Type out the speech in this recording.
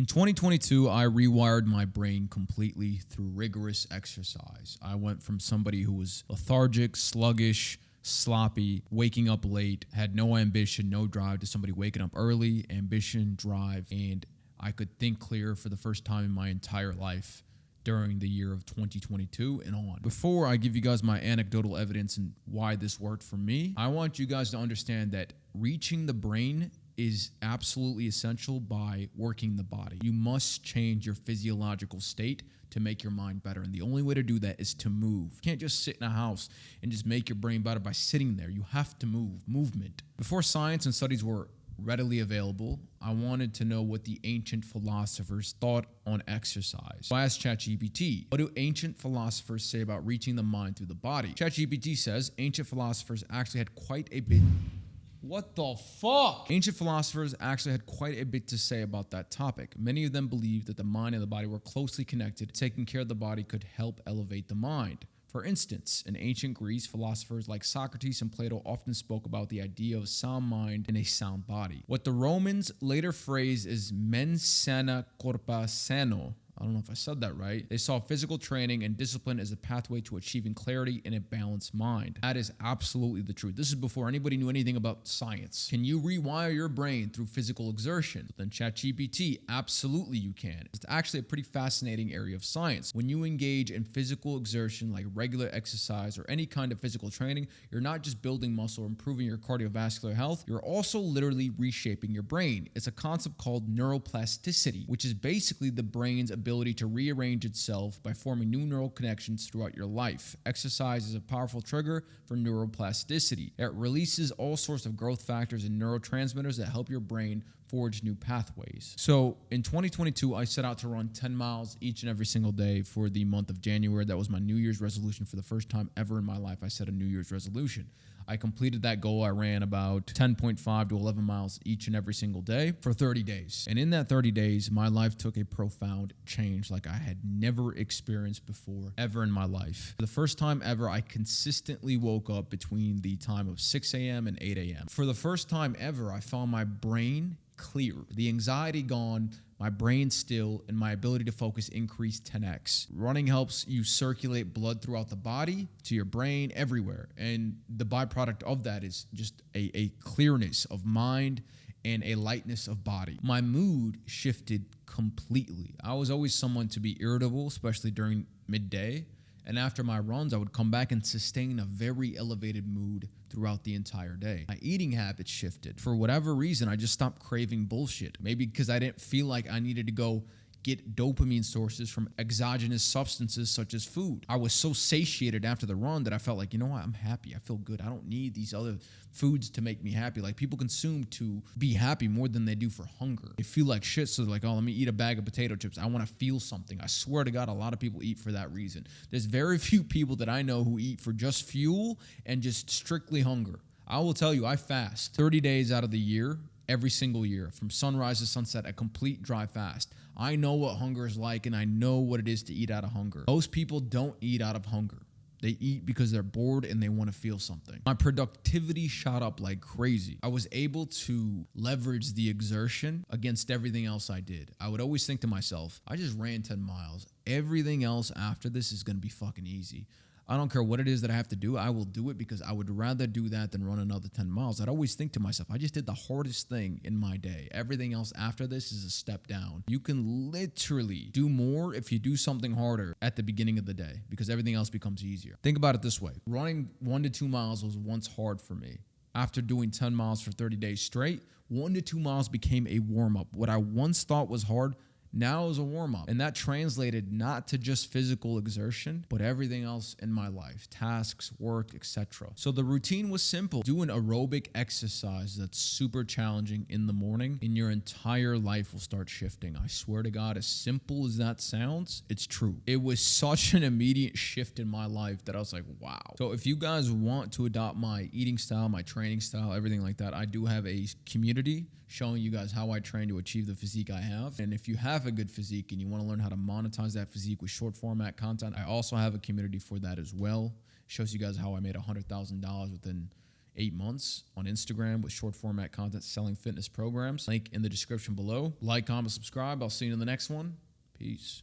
2022, I rewired my brain completely through rigorous exercise. I went from somebody who was lethargic, sluggish, sloppy, waking up late, had no ambition, no drive, to somebody waking up early, ambition, drive, and I could think clear for the first time in my entire life during the year of 2022 and on. Before I give you guys my anecdotal evidence and why this worked for me, I want you guys to understand that reaching the brain is absolutely essential by working the body. You must change your physiological state to make your mind better. And the only way to do that is to move. You can't just sit in a house and just make your brain better by sitting there. You have to move, movement. Before science and studies were readily available, I wanted to know what the ancient philosophers thought on exercise. So I asked ChatGPT, what do ancient philosophers say about reaching the mind through the body? ChatGPT says ancient philosophers actually had quite a bit. What the fuck? Ancient philosophers actually had quite a bit to say about that topic. Many of them believed that the mind and the body were closely connected. Taking care of the body could help elevate the mind. For instance, in ancient Greece, philosophers like Socrates and Plato often spoke about the idea of a sound mind and a sound body. What the Romans later phrased as mens sana corpora sano. I don't know if I said that right. They saw physical training and discipline as a pathway to achieving clarity in a balanced mind. That is absolutely the truth. This is before anybody knew anything about science. Can you rewire your brain through physical exertion? Then ChatGPT, absolutely you can. It's actually a pretty fascinating area of science. When you engage in physical exertion like regular exercise or any kind of physical training, you're not just building muscle or improving your cardiovascular health, you're also literally reshaping your brain. It's a concept called neuroplasticity, which is basically the brain's ability to rearrange itself by forming new neural connections throughout your life. Exercise is a powerful trigger for neuroplasticity. It releases all sorts of growth factors and neurotransmitters that help your brain forge new pathways. So in 2022, I set out to run 10 miles each and every single day for the month of January. That was my New Year's resolution. For the first time ever in my life, I set a New Year's resolution. I completed that goal. I ran about 10.5 to 11 miles each and every single day for 30 days. And in that 30 days, my life took a profound change like I had never experienced before, ever in my life. For the first time ever, I consistently woke up between the time of 6 a.m. and 8 a.m. For the first time ever, I found my brain clear, the anxiety gone, my brain still, and my ability to focus increased 10x. Running helps you circulate blood throughout the body, to your brain, everywhere. And the byproduct of that is just a clearness of mind and a lightness of body. My mood shifted completely. I was always someone to be irritable, especially during midday. And after my runs, I would come back and sustain a very elevated mood throughout the entire day. My eating habits shifted. For whatever reason, I just stopped craving bullshit. Maybe because I didn't feel like I needed to go get dopamine sources from exogenous substances such as food. I was so satiated after the run that I felt like, you know what, I'm happy. I feel good. I don't need these other foods to make me happy. Like, people consume to be happy more than they do for hunger. They feel like shit, so they're like, oh, let me eat a bag of potato chips. I want to feel something. I swear to God, a lot of people eat for that reason. There's very few people that I know who eat for just fuel and just strictly hunger. I will tell you, I fast 30 days out of the year. Every single year, from sunrise to sunset, a complete dry fast. I know what hunger is like, and I know what it is to eat out of hunger. Most people don't eat out of hunger. They eat because they're bored and they want to feel something. My productivity shot up like crazy. I was able to leverage the exertion against everything else I did. I would always think to myself, I just ran 10 miles. Everything else after this is going to be fucking easy. I don't care what it is that I have to do. I will do it because I would rather do that than run another 10 miles. I'd always think to myself, I just did the hardest thing in my day. Everything else after this is a step down. You can literally do more if you do something harder at the beginning of the day because everything else becomes easier. Think about it this way. Running 1 to 2 miles was once hard for me. After doing 10 miles for 30 days straight, 1 to 2 miles became a warm-up. What I once thought was hard now is a warm-up. And that translated not to just physical exertion, but everything else in my life, tasks, work, etc. So the routine was simple. Do an aerobic exercise that's super challenging in the morning, and your entire life will start shifting. I swear to God, as simple as that sounds, it's true. It was such an immediate shift in my life that I was like, wow. So if you guys want to adopt my eating style, my training style, everything like that, I do have a community showing you guys how I train to achieve the physique I have. And if you have a good physique and you want to learn how to monetize that physique with short format content, I also have a community for that as well. Shows you guys how I made $100,000 within 8 months on Instagram with short format content selling fitness programs. Link in the description below. Like, comment, subscribe. I'll see you in the next one. Peace.